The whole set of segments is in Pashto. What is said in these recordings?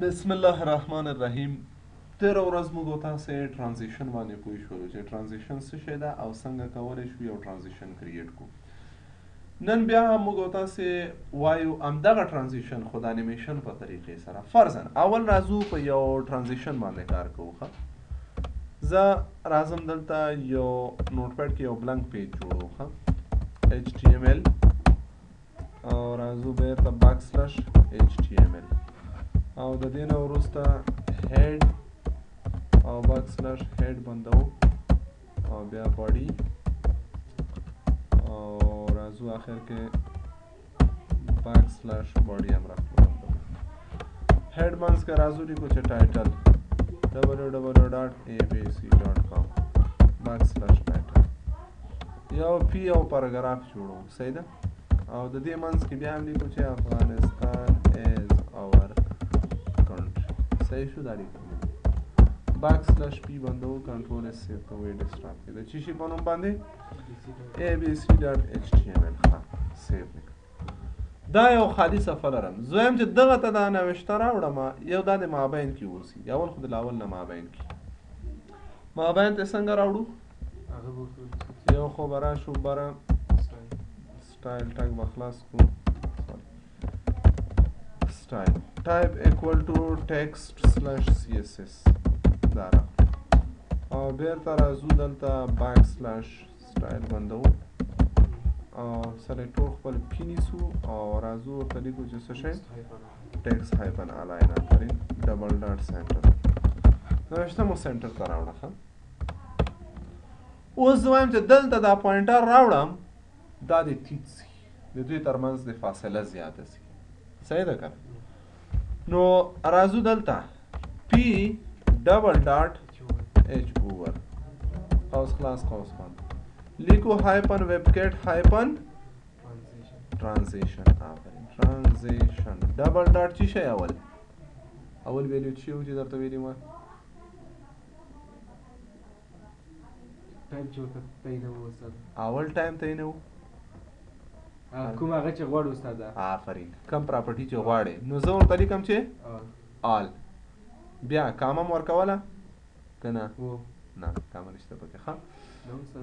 بسم الله الرحمن الرحیم. تېره ورځ موږ تاسې ټرانزیشن باندې پوه شولو چې ټرانزیشن څه شی ده او څنګه کولی شو یو ټرانزیشن کریټ کړو. نن بیا موږ تاسې وایو همدغه ټرانزیشن خو د انیمیشن په طریقې سره. فرضاً اول راځو په یو ټرانزیشن باندې کار کوو. زه راځم دلته یو نوټ پیډ کې یو بلنک پیج جوړوم HTML او راځو بیرته باکسلش HTML او د دې نه وروسته هیډ او باکسلش هیډ بندو او بیا باډي او راځو آخر کې باکسلش باډي هم راځو هیډ منځ کې راځو لیکو چې ټایټل www.abc.com باکسلش ټایټل یو پی او پاراګراف جوړو. صحیح ده. او د دې منځ کې بیا هم لیکو چې افغانستان از اور صحیح شو. دا لیکو باکسلش پی بندو کنټرول اس سیو کوو ډیسکټاپ کې د چی شي په نوم باندې abc.html سیو وکړه. دا یو خالي صفحه لرم. زویم چې دغه ته دا نوشته راوړم یو دا د مابین کې اوسي. اول خو د لاول نه مابین کې مابین ته څنګه راوړو؟ یو خو به راشو بره سټایل ټاګ به خلاص کړو. style type equal to text slash css دا را او بیرته راځو دلته back slash style بندو او سلیکټور خپل پی نیسو او راځو ورته لیکو چې څه شی text hyphen align آفرین ډبل ډاټ سنټر نوشته مو سنټر ته راوړه. اوس زه وایم چې دلته دا پوینټر راوړم دا د تیت سي د دوی ترمنځ د فاصله زیاته سي. صحیح ده که نو راځو دلته پی ډبل ډاټ اچ اوور قوس خلاص قوس بند لیکو هایپن ویبکیټ هایپن ټرانزیشن آفرین ټرانزیشن ډبل ډاټ چی شی اول ویلیو چی و چې درته ویلي ما اول ټایم ته یې نه و کوم هغه چې غواړو استاده. آفرین کم پراپرټي چې غواړې نو زه ورته لیکم چې آل بیا کامه م ورکوله که نه؟ نه کامه نشته پکې. ښه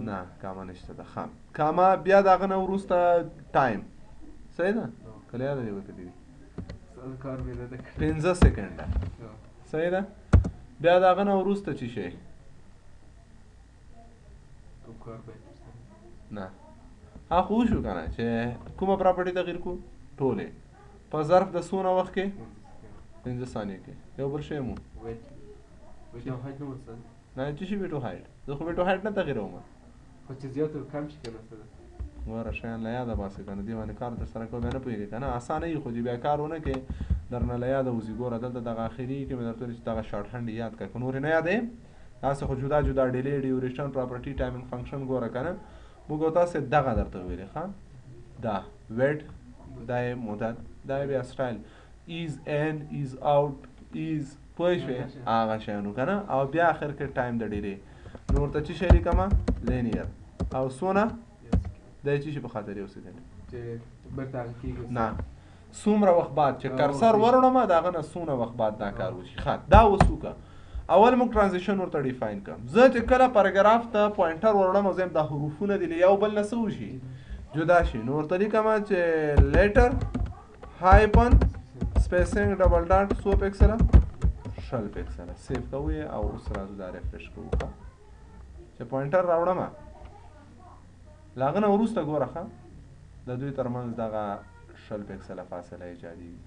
نه کامه نشته ده. ښه کامه بیا د هغه نه وروسته ټایم. صحیح ده کله یاده دې ورته دي 15 سکنډه. صحیح ده. بیا د هغه نه وروسته چی شی نه خو وشو که نه چې کومه پراپرټي تغیر کړو ټولې په ظرف د څونه وخت کې 15 ثانیې کې. یو بل شی مو نه چې شي ویټو هایډ زه خو ویټو هایډ نه تغیروم خو چې زیات کم شي که نه ګوره شیان له یاده باسې که نه دې باندې کار در سره کوو بیا نه پوهېږې که نه اسانه وي خو چې بیا کار ونه کې درنه له یاده وځي. ګوره دلته دغه اخري کې مې درته ویل چې دغه شارټ هنډ یاد کړه که نورې نه یادې داسې خو جدا جدا ډیلی ډیوریشن پراپرټي ټایمینګ فنکشن ګوره که نه موږ تاسې دغه درته ویلې. ښه دا ویټ دا یې مدت دا یې بیا سټایل ایز ان ایز آوټ ایز پوه شوې هغه شیانو که نه او بیا اخر کې ټایم د ډیلی نو ورته چې شی لیکمه لینیر او څونه دا یې چې شي په خاطر یو سکنډ نه څومره وخت بعد چې کرسر وروړم د هغه نه څونه وخت بعد دا کار وشي. ښه دا اوس وکړه. اول موږ ټرانزیشن ورته ډیفاین کړم. زه چې کله پاراګراف ته پوینټر وروړم زه دا حروفونه دي له یو بل نه څه وشي جدا شي نو ورته لیکم چې لیټر هایپن سپیسینګ ډبل ډاټ څو پکسله شل پکسله سیف کوو او اوس راځو دا ریفرش کوو چې پوینټر راوړم له هغه نه وروسته ګوره ښه د دوی ترمنځ دغه شل پکسله فاصله ایجادېږي.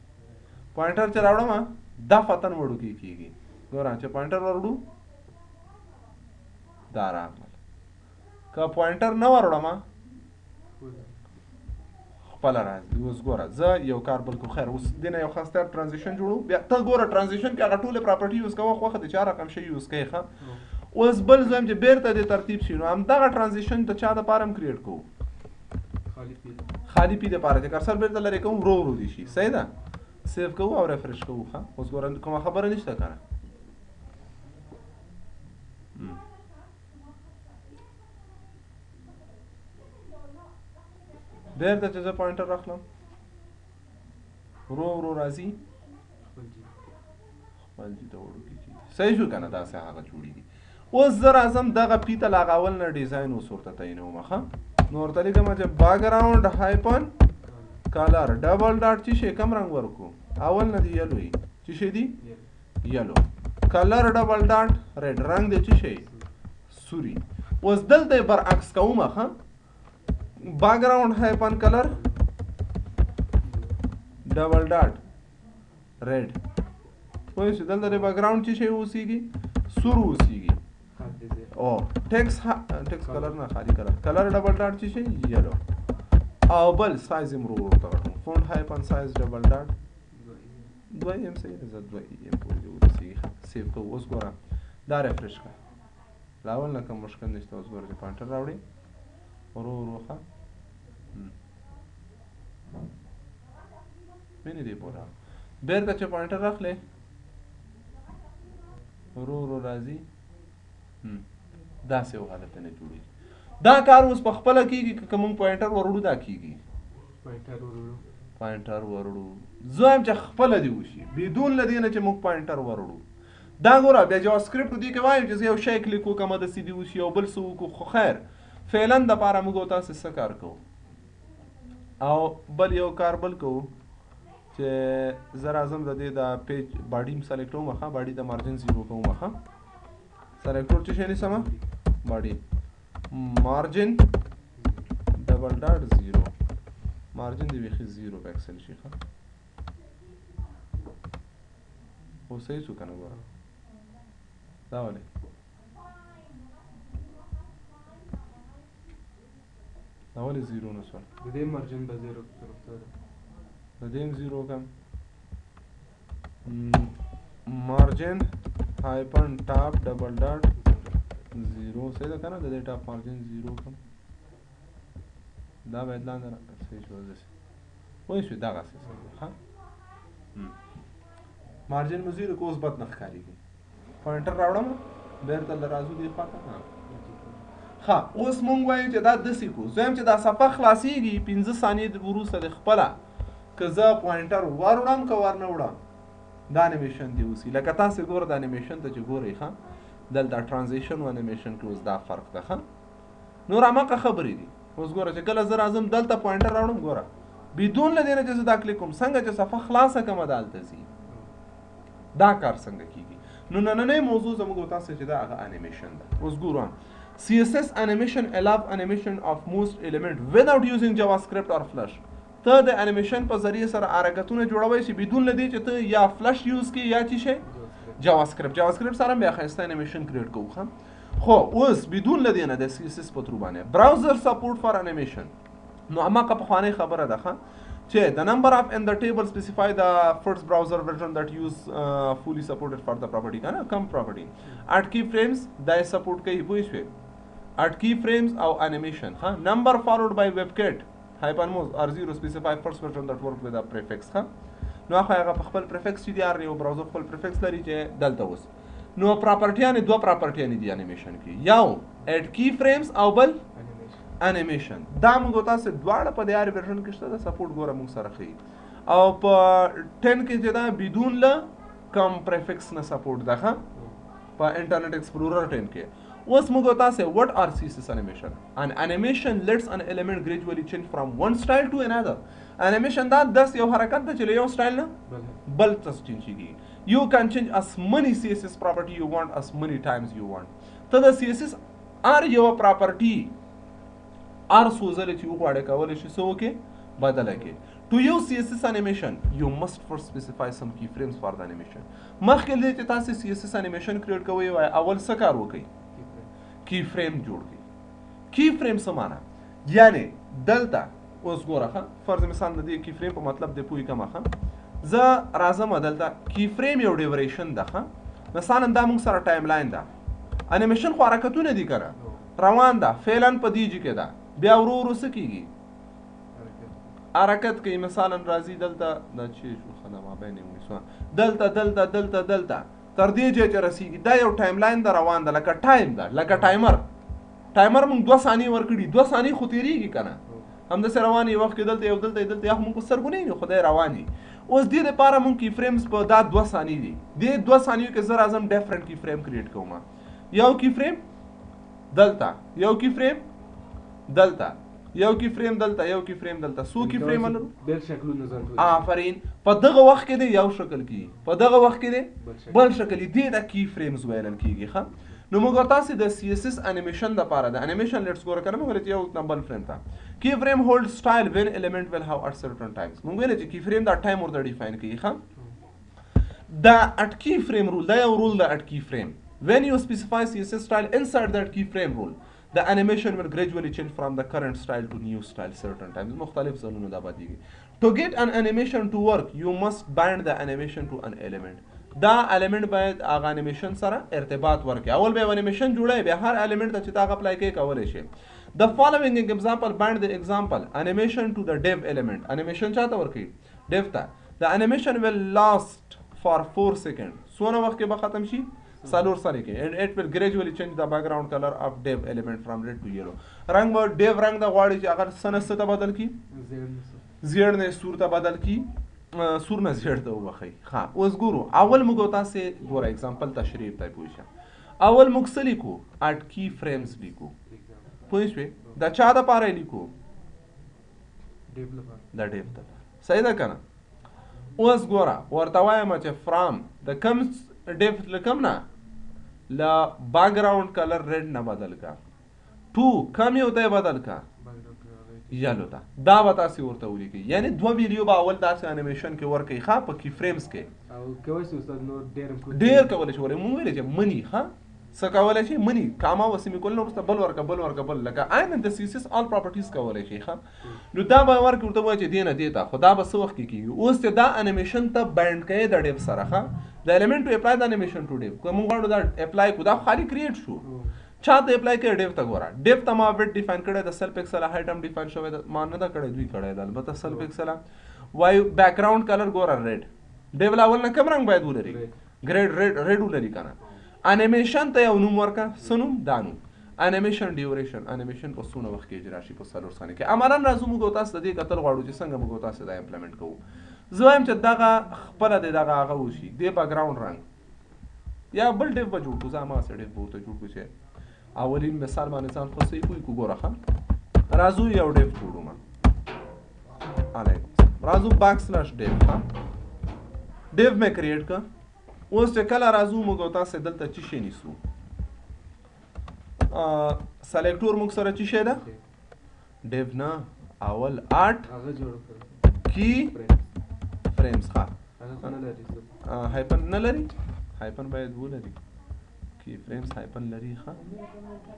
پوینټر چې راوړم دا فتن وړوکی کېږي. ګوره چې پوینټر وروړو دا راغلل. که پوینټر نه وروړم خپله راځي. اوس ګوره زه یو کار بل کوم. خیر اوس دې نه یو خاص تر ټرانزیشن جوړو. بیا ته ګوره ټرانزیشن کې هغه ټولې پراپرټي یوز کوه خوښه دې چې هر رقم شی یوز کوې. ښه اوس بل زه وایم چې بیرته دې ترتیب شي نو همدغه ټرانزیشن د چا دپاره هم کریټ کوو خالي پی دپاره چې کرسر بیرته لرې کوم ورو ورو دې شي. صحیح ده. سیف کوو او ریفرش کوو. ښه اوس ګوره کومه خبره نشته که نه بیرته چې زه پوینټر راخلم ورو ورو راځي فالجي ته وړوکی کېږي صحیح شو که نه داسې هغه جوړېږي اوس زه راځم دغه پي ته لاغول نه ډیزاین اوس ورته تعینوم ښه نو ورته لیکم چې باکګراوند هایپن کلر ډبل ډاټ چې شی کم رنګ ورکو اول نه دی یلو وي چې شی دی یلو کلر ډبل ډاټ ریډ رنګ دی چې شی سوري اوس دلته برعکس کوم ښه background hyphen color double dot red وایي چې دلته د background چې شی اوسېږي سور اوسېږي او ټیکس کلر نه خالي کلر ډبل ډاټ چې شی یلو او بل سایز یې مرو ورته وټو فونټ هایپن سایز ډبل ډاټ 2 ام صحیح ده 2 ام پورې ورسېږي سیو کوو اوس ګوره دا ریفریش کړه لاول نه کوم مشکل نشته اوس ګوره چې پانټر راوړي ورو ښه مینې دی پورا بیرته چې پوینټر راخلې ورو راځي داسې یو حالت نه جوړېږي دا کار اوس په خپله کېږي که موږ پوینټر وروړو دا کېږي پوینټر وروړو زه وایم چې خپله دې وشي بدون له دې نه چې موږ پوینټر وروړو دا ګوره بیا جاوا سکرپټ دې کې وایم چې زه یو شی کلیک وکړم داسې دې وشي او بل څه وکړو خو خیر فعلا دپاره موږ او تاسې څه کار کوو او بل یو کار بل کوو چې زه راځم د دې د پیج باډي م سلیکټ کوم ښه باډي ته مارجن 0 کوم ښه سلیکټ چې شی نیسم باډي مارجن ډبل ډاټ 0 مارجن دی بیخي 0 پکسل شي ښه او صحیح شو که نه ګوره دا ولې دا ولې 0 نه شول د دې مارجن به 0 د دې هم 0 کم مارجن هایپن ټاپ ډبل ډاټ 0 صحیح ده که نه د دې ټاپ مارجن 0 کم دا باید لاندې صحیح شو داسې پوه شوې دغسې ښه مارجن مو 0 که اوس بد نه ښکارېږي پوینټر راوړم بیرته له راځو دې خواته ښه اوس مونږ وایو چې دا داسې کړو زه یم چې دا صفحه خلاصېږي 15 ثانیې وروسته د خپله که زه پوینټر وروړم که ور نه وړم دا انیمیشن دی اوسي لکه تاسې ګوره د انیمیشن ته چې ګورئ ښه دلته ټرانزیشن و انیمیشن کې اوس دا فرق ده ښه نور هماغه خبرې دي اوس ګوره چې کله زه راځم دلته پوینټر راوړم ګوره بدون له دې نه چې زه دا کلیک کوم څنګه چې صفحه خلاصه کړمه دالته ځي دا کار څنګه کېږي نو نننۍ موضوع زموږ او تاسو چې دا هغه انیمیشن ده اوس ګورو CSS animation allow animation of most element without using JavaScript or Flash ته د انیمیشن په ذریعه سره حرکتونه جوړوي چې بدون لدی چې ته یا فلش یوز کی یا چی شي JavaScript سره بیا خسته انیمیشن کریټ کوو خو اوس بدون لدی نه د CSS په تر باندې براوزر سپورټ فار انیمیشن نو هماغه په خوانې خبره ده چې the number of in the table specify the first browser version that use fully supported for the property کنه کم property at keyframes دا سپورټ کوي پوه شئ at keyframes او animation ها number followed by webkit hypermose or 0 specify first version that work with a prefix ها نو هغه په خپل prefix چې دی یو براوزر خپل prefix لري چې دلته اوس نو پراپرټیانې دوه پراپرټیانې دي انیمیشن کې یو at keyframes او بل انیمیشن دا موږ تاسو دواړه په دیار ورژن کې شته د سپورټ ګوره موږ سره خي او په 10 کې چې دا بدون له کم پریفکس نه سپورټ ده په انټرنیټ ایکسپلورر 10 کې اوس موږ تاسو what are CSS animation an animation lets an element gradually change from one style to another animation دا داس یو حرکت ده چې له یو سټایل نه بل څه چینج کیږي you can change as many CSS property you want as many times you want ته د CSS ار یو پراپرټي ار سوزل چې وغواړې کولای شي څه وکړي بدله کړي to use CSS animation you must first specify some keyframes for the animation مخکې له چې تاسو CSS animation کریټ کوئ وای اول څه کار وکړئ keyframe جوړ کړئ keyframe څه معنی یعنی دلته اوس ګوره فرض مثال د دې keyframe په مطلب دی پوي کومه زه راځم دلته keyframe یو ډیوریشن ده مثلا دا موږ سره ټایم لاین ده انیمیشن خو حرکتونه دي کړه روان ده فعلا په دې کې ده بیا ورو ورو څه کیږي حرکت کوي مثلا راځي دلته د چی شو خدامه باندې وسو دلته تر دې چې رسیږي دا یو ټایم لاین ده روان ده لکه ټایم ده لکه ټایمر موږ 2 ثانیې ورکړي 2 ثانیې خو تیریږي کنه هم د رواني وخت کې دلته یو موږ سرګونې نه خدای رواني اوس دې لپاره مونږ کی فريمز په دا 2 ثانیې دي دې 2 ثانیو کې زه راځم ډیفرنٹ کی فریم کریټ کوم یو کی فریم دلته یو کی فریم دلته یو کی فریم دلته یو کی فریم دلته سو کی فریم لرو بل شکلونه ځان آفرین په دغه وخت کې دی یو شکل کی په دغه وخت کې دی بل شکل دی د کی فريمز ویل کیږي ښه نو موږ تاسو د CSS انیمیشن د لپاره د انیمیشن لیټس ګور کړم موږ یو نمبر فریم تا کی فریم هولډ سټایل وین element will have at certain times موږ ویل چې کی فریم دا ټایم ورته ډیفاین کوي ښه دا at key frame rule دا یو رول د at key frame when you specify CSS style inside that key frame rule the animation will gradually change from the current style to new style certain times مختلف ځلونو دا بدلیږي to get an animation to work you must bind the animation to an element دا element باید هغه انیمیشن سره ارتباط ورکړي اول به انیمیشن جوړای به هر element ته چې تا اپلای کوي کولای شي the following example bind the example animation to the div element animation چاته ورکړي div ته the animation will last for 4 seconds سونه وخت کې به ختم شي سالور سره کې and it will gradually change the background color of div element from red to yellow رنگ به div رنگ د غواړي چې اگر سنست ته بدل کی زیړ نه سور ته بدل کی سور نه زیړ ته وبخي ها اوس ګورو اول موږ تاسو ګور एग्जांपल تشریح ته پوښه اول موږ لیکو at key frames لیکو پوښښ دا چا د پاره لیکو دا div ته صحیح ده کنه اوس ګوره ورته وایم چې فرام د کم div لکم نه لا background color red نه بدل کا 2 کم یو ته بدل کا یالو دا دا وتا سی ورته ولیکي یعنی دو ویډیو به اول داسې انیمیشن کې ورکې ښه په کی فريمز کې او کوي چې استاد نو ډیر کولای شي مونږ ویل چې منی ها څه کولای شي منی کاما وسمی کول نو بل ورکه لکه عین د CSS all properties کولای شي ښه نو دا به ورکه ورته چې دینه دیتا خدا به څه وخت کې کیږي اوس ته دا انیمیشن ته بایند کړي د ډیو سره ښه د element to apply the animation to div کوم غواړو دا اپلای کو دا خالی کریټ شو چاته اپلای کړي ډیو ته ګوره ډیو ته ما ویډ ډیفاین کړي د سیل پکسل هایټ هم ډیفاین شوی د ما نه دا کړي دوی کړي د البته سیل پکسل وای بیک گراوند کلر ګوره ریډ ډیو لاول نه کوم رنگ باید ولري ګریډ ریډ ولري کنه انیمیشن ته یو نوم ورکا سنوم دانو انیمیشن ډیوریشن انیمیشن په څونه وخت کې اجرا شي په سلور ثانیه کې عملاً راځو موږ تاسو د دې کتل غواړو چې څنګه موږ تاسو دا امپلیمنٹ کوو زه وایم چې دغه خپل دغه هغه وشي د بیک گراوند رنگ یا بل ډیو به جوړ کوو زما سره ډیو ته جوړ کوو چې اولین مثال باندې ځان خو صحیح کوی کو ګوره ښه راځو یو ډیو جوړو ما علیکم راځو \div ها ډیو مې کریټ کا اوس چې کله راځو موږ تاسو دلته چی شي نیسو سلیکټور موږ سره چی شي ده ډیو نه اول 8 هغه جوړ کړ کی فريمز ها هایپن نه لري هایپن باید ولري کی فريمز هایپن لري ها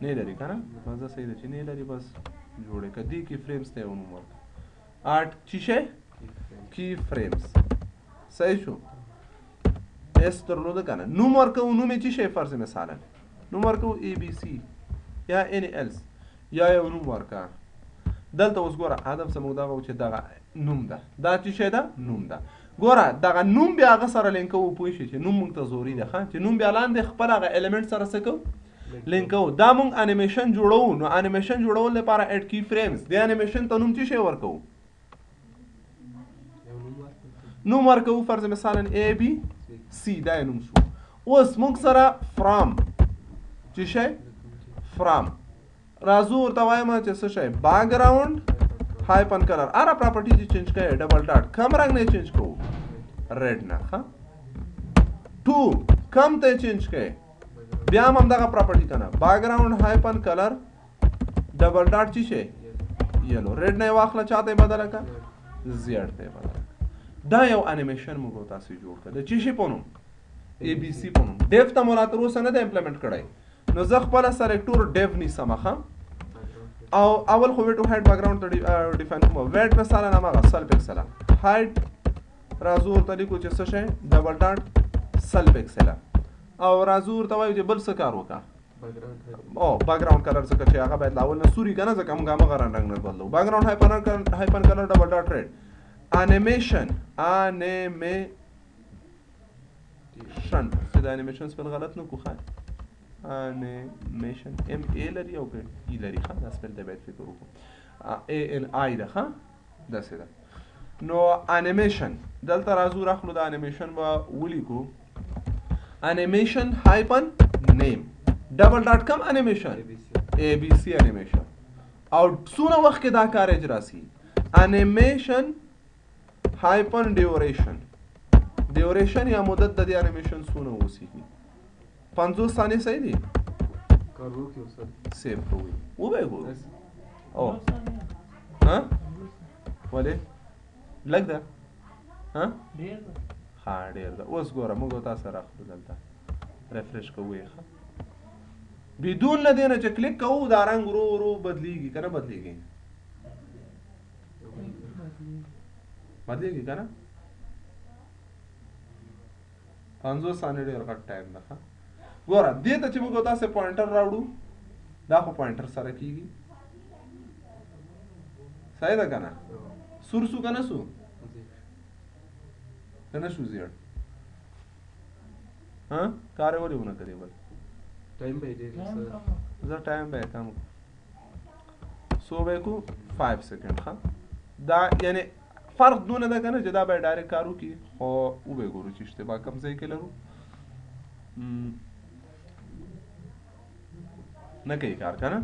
نه لري کنه مزه صحیح ده چې نه لري بس جوړه کدي کی فريمز ته ونوم 8 چی شي کی فريمز صحیح شو اس ترلو ده کنه نوم ورکو نوم چی شي فرض مثلا نوم ورکو ABC یا any else یا یو نوم ورکا دلته اوس ګوره ادم سمو دا چې دا نوم ده دا چې شه ده نوم ده ګوره دا نوم بیا هغه سره لینکو پوه شي چې نوم مونږ ته ضروري ده چې نوم بیا لاندې خپل هغه الیمنٹ سره سکو لینکو دا مونږ انیمیشن جوړو نو انیمیشن جوړول لپاره اډ کی فريمز د انیمیشن ته نوم چې شي ورکو نوم ورکو فرض مثلا ABC دا نوم شو اوس مونږ سره فرام چې شي فرام راځو ورته وایم چې څه شي بیک گراوند هایپن کلر اره پراپرټی چې چینج کړي ډبل ډاټ کم رنگ نه چینج کوو ریډ نه ها 2 کم ته چینج کړي بیا هم دغه پراپرټی کنه بیک گراوند هایپن کلر ډبل ډاټ چې شي یلو ریډ نه واخله چاته بدل کا زیړ ته بدل دا یو انیمیشن موږ تاسو جوړ کړل چې شي پونم ABC پونم ډیف ته مولاتر اوس نه د امپلیمنٹ کړای نو زه خپل سلیکټور ډیو نیسم ښه او اول خو ویټ هایټ بیک گراوند ته ډیفاین کوم ویټ مثلا نامه سل پکسل هایټ راځو ورته لیکو چې څه شي ډبل ډاټ سل پکسل او راځو ورته وایو چې بل څه کار وکړه او بیک گراوند کلر څه چې هغه باید لاول نه سوري کنه ځکه موږ هغه رنگ نه بدلو بیک گراوند هایپن کلر ډبل ډاټ ریډ انیمیشن چې د انیمیشن سپل غلط نه کوخه انیمیشن ام ای لري او ای لري ښه دا سپل ته باید فکر وکړو ای ان آی ده ښه داسې ده نو انیمیشن دلته راځو راخلو د انیمیشن به ولیکو انیمیشن هایپن نیم ډبل ډاټ کم انیمیشن ABC انیمیشن او څونه وخت کې دا کار اجرا سي انیمیشن هایپن ډیوریشن یا مدت د دې انیمیشن څونه اوسېږي 50 ثانیې صحیح دي کار وکړو استاد سیو کوئ وبه ګورو او ها ولې لږ ده ها ډېر ده ها ډېر ده اوس ګوره موږ تاسو راخلو دلته ریفریش کوئ ښه بدون نه دی نه چې کلیک کوو دا رنګ ورو ورو بدلیږي که نه بدلیږي بدلیږي که نه 50 ثانیې ډېر غټ ټایم ده ښه ګوره دې ته چې موږ تاسې پوینټر راوړو دا خو پوینټر سره کېږي صحیح ده که نه سور سو که نه سو که نه شو زیړ ها کار یې ولې ونه کړې بل ټایم به یې ډېر زه ټایم به یې کم سو به یې کو 5 سیکنډ ښه دا یعنی فرق دونه ده که نه چې دا به یې ډایرکټ کار وکړي خو وبه یې ګورو چې اشتباه کم ځای کې لرو نه کوي کار که نه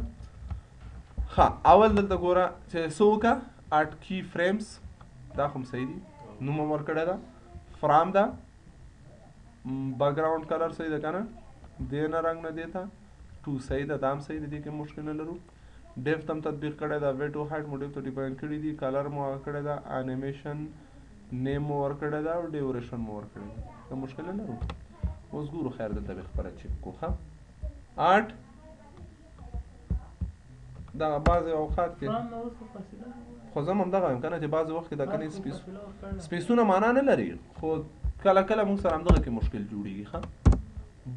ښه اول دلته ګوره چې څه وکړه اټ کی فریمز دا خو هم صحیح دي نوم هم ورکړی ده فرام ده بیکګراؤنډ کلر صحیح ده که نه دې نه رنګ نه دی ته ټو صحیح ده دا هم صحیح ده دې کې مشکل نه لرو ډیف ته هم تطبیق کړی ده ویټ او هایټ مو ډیف ته ډیفاین کړي دي کلر مو کړی ده انیمیشن نیم مو ورکړی ده او ډیوریشن مو ورکړی ده دا مشکل نه لرو اوس ګورو خیر دلته به خبره چک کو ښه آرټ دا بعضې اوقات کې خو زه هم همدغه یم که نه چې بعضې وخت کې دا کنې سپیسونه معنا نه لري خو کله کله موږ سره همدغه کې مشکل جوړېږي ښه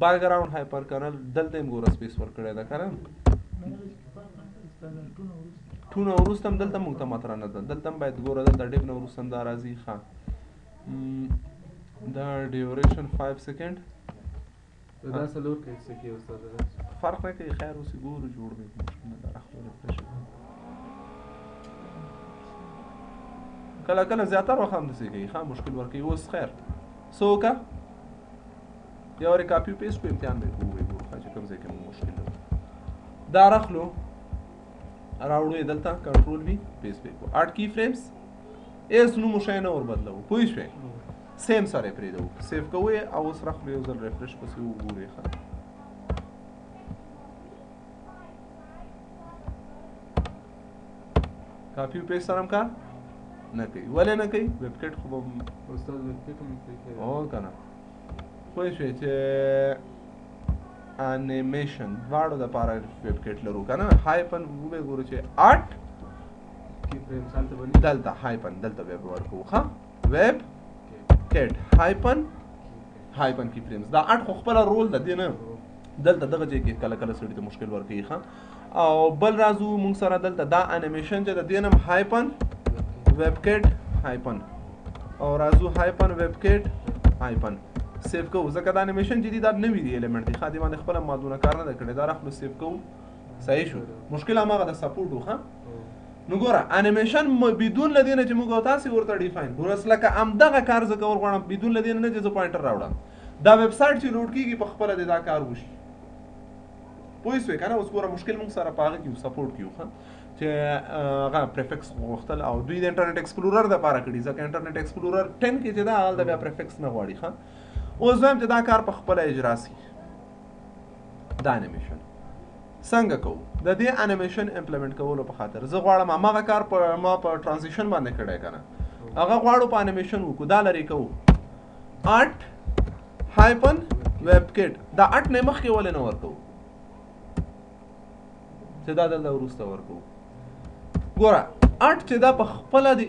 بیکګراؤنډ هایپر کرنل دلته یې ګوره سپیس ورکړی ده که نه ټونه وروسته هم دلته موږ ته مطرح نه ده دلته هم باید ګوره دلته ډیپ نه وروسته هم دا راځي ښه دا ډیوریشن 5 سیکنډ دا څلور کې څه کې استاد فرق نه کوي خیر اوس ګورو جوړ دی کله کله زیاتره وخت هم داسې کوي ښه مشکل ورکوي اوس خیر څه وکړه یا ورې کاپي پیسټ کو امتحان به کوو وګورو چې کوم ځای کې مو مشکل ده دا راخلو راوړو یې دلته کنټرول وي پیسټ به کوو اټ کی فریمز ایس نوم شی نه ور بدلو پوه شوې سیم سره یې پرېږدو سیف کوئ او اوس راخلو یو ځل ریفریش پسې وګورئ ښه کاپي پیسټ سره هم کار نه کوي ولې نه کوي ویب کټ خو به استاد ویب کټ هم کوي او که نه پوه شوې چې انیمیشن دواړو دپاره ویب کټ لرو که نه هایپن وبه ګورو چې آرټ کی فریم سالته باندې دلته هایپن دلته ویب ورکوو ښه ویب کټ هایپن کی فریمز دا آرټ خو خپله رول ده دې نه دلته دغه ځای کې کله کله سړي ته مشکل ورکوي ښه او بل راځو موږ سره دلته دا انیمیشن چې د دې نوم هایپن ویب کټ هایپن او راځو هایپن ویب کټ هایپن سیف کوو ځکه دا انیمیشن چې دي دا نوي دي الیمنټ دی ښه دې باندې خپله مادونه کار نه ده کړی دا راخلو سیف کوو صحیح شو مشکل هماغه د سپورټ و ښه نو ګوره انیمیشن بدون له دې نه چې موږ او تاسې ورته ډیفاین ګوره اوس لکه همدغه کار زه کول غواړم بدون له دې نه چې زه پوینټر راوړم دا ویب سایټ چې لوډ کېږي په خپله دې دا کار وشي پوه شوې که نه اوس ګوره مشکل موږ سره په هغه کې سپورټ کیو ښه چې هغه پریفکس غوښتل او دوی د انټرنیټ ایکسپلورر دپاره کړي ځکه انټرنیټ ایکسپلورر 10 کې چې دا هغه د بیا پریفکس نه غواړي ښه اوس وایم چې دا کار په خپله اجرا سي دا انیمیشن څنګه کوو د دې انیمیشن امپلیمنټ کولو په خاطر زه غواړم هماغه کار ما په ټرانزیشن باندې کړی که نه هغه غواړو په انیمیشن وکړو دا لرې کوو آرټ هایپن ویب کټ دا آرټ نه مخکې ولې نه ورکوو چې دا دلته وروسته ورکوو ګوره آرټ چې دا په خپله د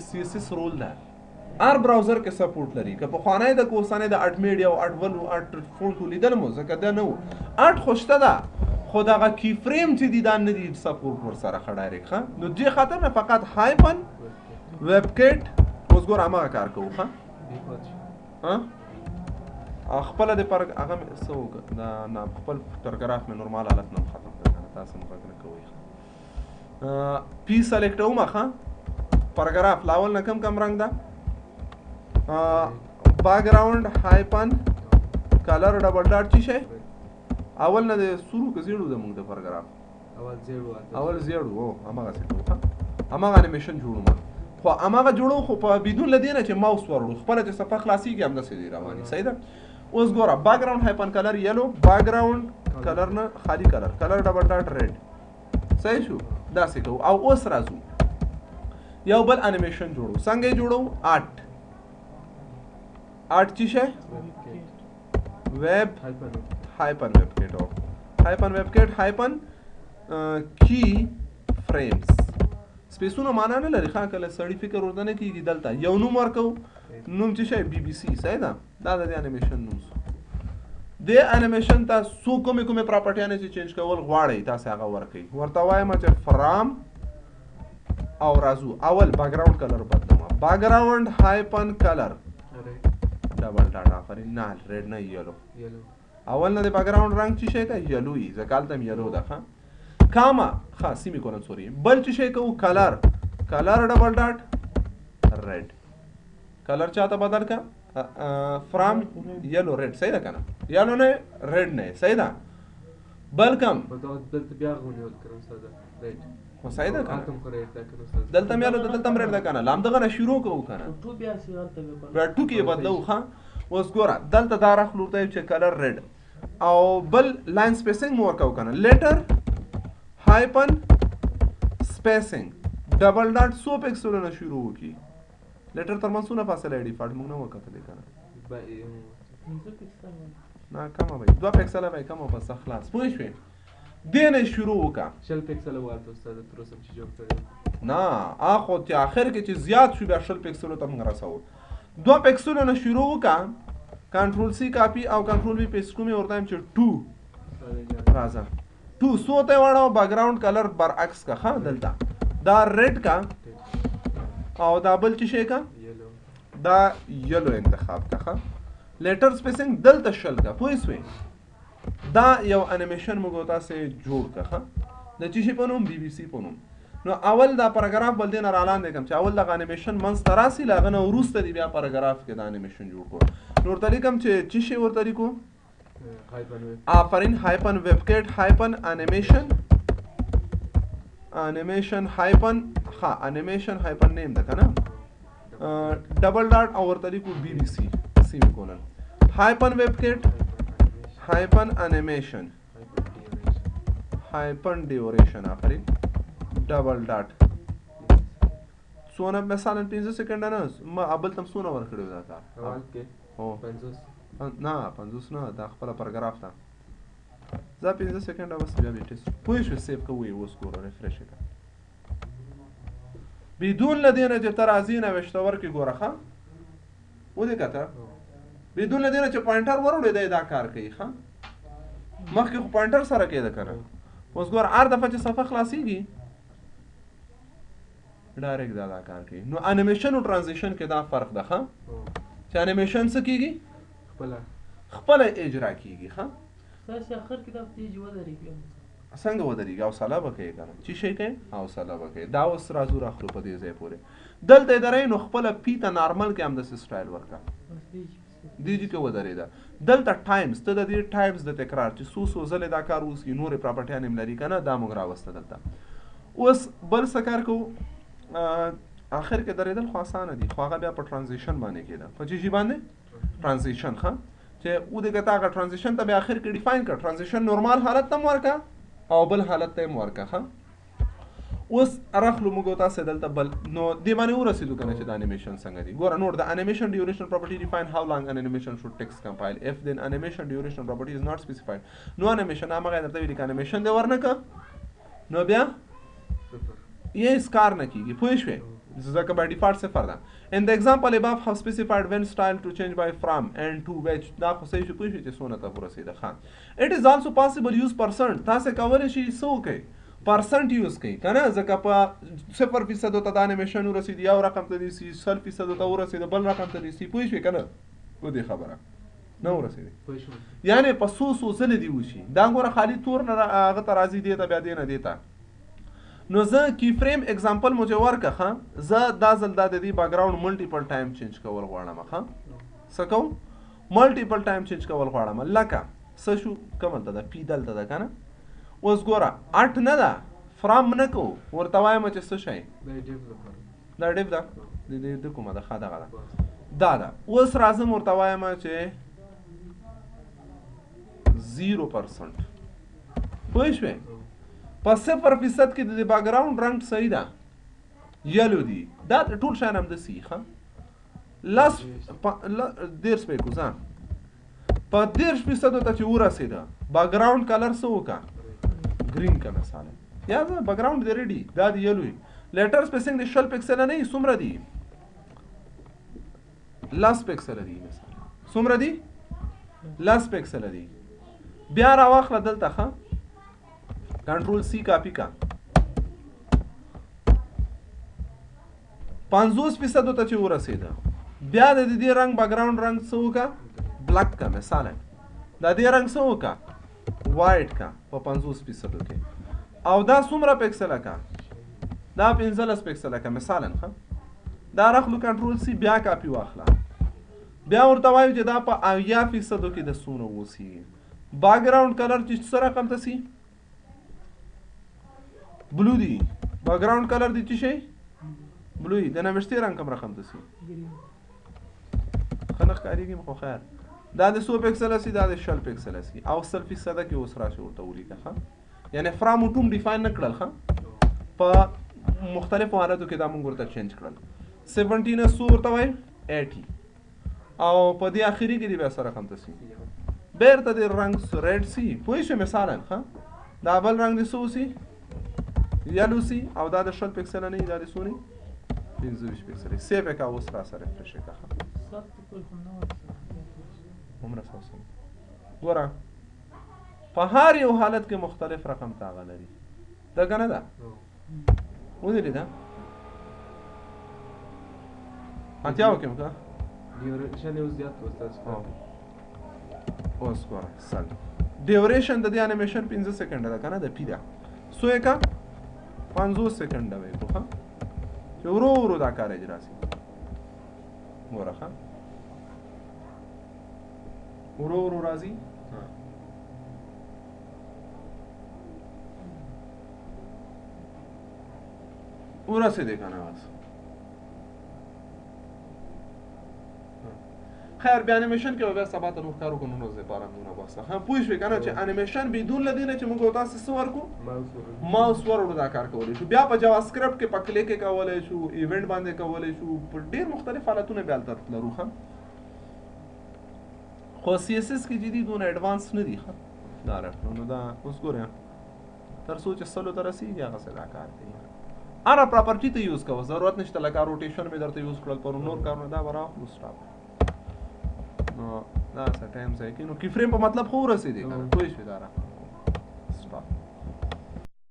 CSS رول ده هر براوزر کې سپورټ لري که پخوانی د که اوسنی د آرټ میډیا او آرټ ون او آرټ فور خو لیدل مو ځکه دا نه و آرټ خو شته ده خو دغه کی فریم چې دي دا نه دي سپورټ ورسره ښه ډایرکټ ښه نو دې خاطر نه فقط هایپن ویب کټ اوس ګوره هماغه کار کوو ښه خپله د پر هغه مې څه وکړه دا نه خپل پرګراف مې نورمال حالت نه ختم کړی تاسو هم غږ نه کوئ پی سلیکټ وم ښه پرګراف لاول نه کم رنګ ده background hyphen color double dot چی شي اول نه د سورو که زیړو د موږ د پاراګراف اول زیړو او هماغه څه کوو هماغه انیمیشن جوړو ما خو هماغه جوړو خو په بدون لدینه چې ماوس ورړو خپل چې صفحه خلاصيږي هم داسې دی رواني صحیح ده اوس ګوره background hyphen color yellow background color نه خالی color double dot red صحیح شو داسې کوو او اوس راځو یو بل انیمیشن جوړو څنګه جوړو ارت چی شي web hyphen webkit hyphen key frames سپیسونه معنا نه لري ښه کله سړی فکر ورته نه کیږي دلته یو نوم ورکو نوم چې شي BBC صحیح ده دا د انیمیشن نوم د انیمیشن ته سو کومه پراپرټیانه چې چینج کول غواړي تاسو هغه ورکړئ ورته وایم چې فرام او رازو اول بیکګراوند کلر بدلوم بیکګراوند hyphen color ډبل ډاټ آفرین نه ریډ نه یلو اول نه د بیکګراوند رنگ چی شي کا یلو ای زکالتم یلو ده ښه کاما ښه سیمی کولن سوري بل چی شي کو کلر ډبل ډاټ ریډ کلر چاته بدل کا فرام یلو ریډ صحیح ده کنه یلو نه ریډ نه صحیح ده بلکم دلته بیا غونډول کړم ساده ریډ خو صحیح ده کنه تم خره ده کنه دلته یلو دلته ریډ ده کنه لام دغه شروع کوو کنه تو بیا سیالته په ټو کې بدلو ښه اوس ګوره دلته دا راخلو ته چې کلر ریډ او بل لاین سپیسینګ مو ورکاو کنه لیټر هایپن سپیسینګ ډبل ډاټ سو پکسلونه شروع وکي لیټر تر منځونه فاصله ډیفالت موږ نه وکړه کنه نه کم وای 2 پکسله وای کم په خلاص پوه شئ دینه شروع وکا شل پکسله واته استاد تر اوسه چې جوړ کړی نه اخو ته اخر کې چې زیات شو بیا شل پکسلو ته موږ رسو 2 پکسلونه شروع وکا کنټرول سی کاپی او کنټرول وی پیسټ کومه ورته چې 2 راځه 2 سو ته وړاو بیکګراوند کلر برعکس کا ها دلته دا ریډ کا او دا بل چې شي کا دا یلو انتخاب کا ها لیټر سپیسینګ دلته شل کا پوه شئ دا یو انیمیشن موږ تاسو جوړ کا ها د چې شي په نوم BBC په نوم نو اول دا پاراګراف بل دین را لاندې کوم چې اول د انیمیشن منځ تراسي لاغنه وروسته دی بیا پاراګراف کې د انیمیشن جوړ کو نور طریقم چې شي ور طریقو آفرین هایپن ویبکټ هایپن انیمیشن هایپن انیمیشن هایپن نیم ده کنه ډبل ډاټ او ور طریقو BBC سیمی کولن هایپن ویبکټ هایپن انیمیشن هایپن ډیوریشن آفرین ډبل ډاټ سونه مثلا 15 سکند نه ما ابل تم سونه ور کړو دا کار اول کې هو 50 نه 50 نه دا خپل پاراګراف تا زه 15 سکند بس بیا به ټیسټ پوه شو سیو کوی اوس ګور ریفرش کړه بدون لدينا چې ترازینه وشتور کې ګوره ښه و دې کته بدون لدينا چې پوینټر ورولې دا کار کوي ښه مخکې خو پوینټر سره کېده کنه اوس ګور هر دفعه چې صفحه خلاصيږي ډایرکټ دا کار کوي نو انیمیشن او ترانزیشن کې دا فرق ده ښه چې انیمیشن څه کیږي خپل اجرا کیږي ښه تاسو اخر کې دا تیز ودرېږي څنګه ودرېږي او سلا بکې کنه چې شي کوي او سلا بکې دا اوس راځو راخلو په دې ځای پورې دلته درې نو خپل پیته نارمل کې هم د سټایل ورکا دیږي کې ودرېدا دلته ټایمز ته د دې ټایمز د تکرار چې سو زله دا کار اوس نور پراپرټیان هم لري کنه دا موږ راوسته دلته اوس بل څه کار کو اخر کې درېدل خو اسانه دي خو هغه بیا په ترانزیشن باندې کېده په چی باندې ترانزیشن ښه چې و دې ګټه ترانزیشن ته بیا اخر کې ډیفاین کړ ترانزیشن نورمال حالت ته ورکا او بل حالت ته ورکا ښه اوس راخلو موږ تاسو دلته بل نو دی باندې ورسېدو کنه چې د انیمیشن څنګه دی ګوره نوٹ د انیمیشن ډیوریشن پراپرټي ډیفاین هاو لانګ ان انیمیشن شود ټیکست کمپایل اف دین انیمیشن ډیوریشن پراپرټي از ناٹ سپیسیفاید نو انیمیشن هغه درته ویل کې انیمیشن دی ورنکه نو بیا یہ اس کار نه کیږي پوه شئ ځکه by default صفر ده in the example above have specified when style to change by from and to which دا خو صحیح شو پوه شئ چې څونه ته ورسېده ښه it is also possible use percent تاسو کولی شئ څه وکړئ پرسنټ یوز کوي کنه ځکه په 0% ته د انیمیشن ورسېد یو رقم ته دي 0% ته ورسېد بل رقم ته دي پوه شئ کنه و دې خبره نه ورسېد یعنی په سو ځله دی وشي دا ګوره خالی تور نه هغه ته راځي دی ته بیا دی نه دیتا نو زه کی فریم اگزامپل مو چې ورکه ښه زه دا ځل دا د دې بیک ګراوند ملټیپل ټایم چینج کول غواړم ښه څه کوم ملټیپل ټایم چینج کول غواړم لکه څه شو کوم دلته ده پی دلته ده که نه اوس ګوره اټ نه ده فرام نه کوو ورته وایم چې څه شی دا ډیف ده د کومه ده ښه دغه ده دا ده اوس راځم ورته وایم چې 0% پوه شوې په 0% کې د بیک ګراوند رنګ صحیح ده یلو دي دا ټول شیان همداسې ښه لس 10 سپیکو ځان په 10% ته چې ورسېده بیک ګراوند کلر څه وکړه ګرین کا مثال یا دا بیک ګراوند دی ریډي دا دی یلو لیټر سپیسینګ د شل پکسل نه څومره دي لاس پکسل دي مثال څومره دي لاس پکسل دي بیا راواخله دلته ښه کنټرول سی کاپی کا 50% ته چې ورسېده بیا د دې رنګ بیک ګراوند رنګ څه وکړه بلیک کا مثلا دا دې رنګ څه وکړه وایټ کا په 50% کې او دا څومره پکسل کا دا 15 پکسل کا مثلا ښه دا راخلو کنټرول سی بیا کاپی واخله بیا ورته وایو چې دا په 80% کې د څومره وسی بیک ګراوند کلر چې څه رقم ته سي بلو دی بیک ګراوند کلر دی چې شي بلو دی د نوشتي رنګ کوم رقم ته سي خنخ کاریږي خو خیر دا د 100 پکسل سي دا د 60 پکسل سي او 100% کې اوس راشي ورته ولیکه ښه یعنی فرام ټوم ډیفاین نه کړل ښه په مختلفو حالاتو کې دا موږ ورته چینج کړل 17 نه 100 ورته وایي 80 او په دې اخري کې دی بیا سره رقم ته سي بیرته د رنګ ریډ سی پوه شو مثلا ښه دا بل رنګ د سو سی یلو سی او دا د 60 پکسل نه دا د سونی 25 پکسل سیو کا اوس را سره ریفرش کا عمره سوسه ګوره په هر یو حالت کې مختلف رقم تاغه لري دا کنه ده ودی دا اتیاو کوم کا ډیوریشن یو زیات وستاس اوس ګوره سل ډیوریشن د دې انیمیشن 15 سکند ده کنه د پی دا سو کا 50 سکند وي په چې ورو ورو دا کار اجرا سي ګوره ښه ورو ورو راځي ورسېدې کنه واس خیر بیا انیمیشن کې به سبا ته نور کارو کوو نو زه پاره نو واسه هم پوه شو کنه چې انیمیشن بدون لدینه چې موږ تاسو سوار کو ماوس ورو دا کار کولای شو بیا په جاوا سکرپټ کې په کلیک کولای شو ایونت باندې کولای شو په ډیر مختلف حالتونه بیا تر لرو هم خو CSS کې جدي دونه ایڈوانس نه دي ښه دا راځو نو دا اوس ګورم تر سوچ سلو تر رسیږي هغه څه دا کار دی انا پراپرټی ته یوز کوو ضرورت نشته لکه روټیشن مې درته یوز کړل پر نور کارونه دا ورا خو سټاپ نو دا څه ټایم ځای کې نو کی فریم په مطلب خو رسیدي کنه کوئی شي دا را سټاپ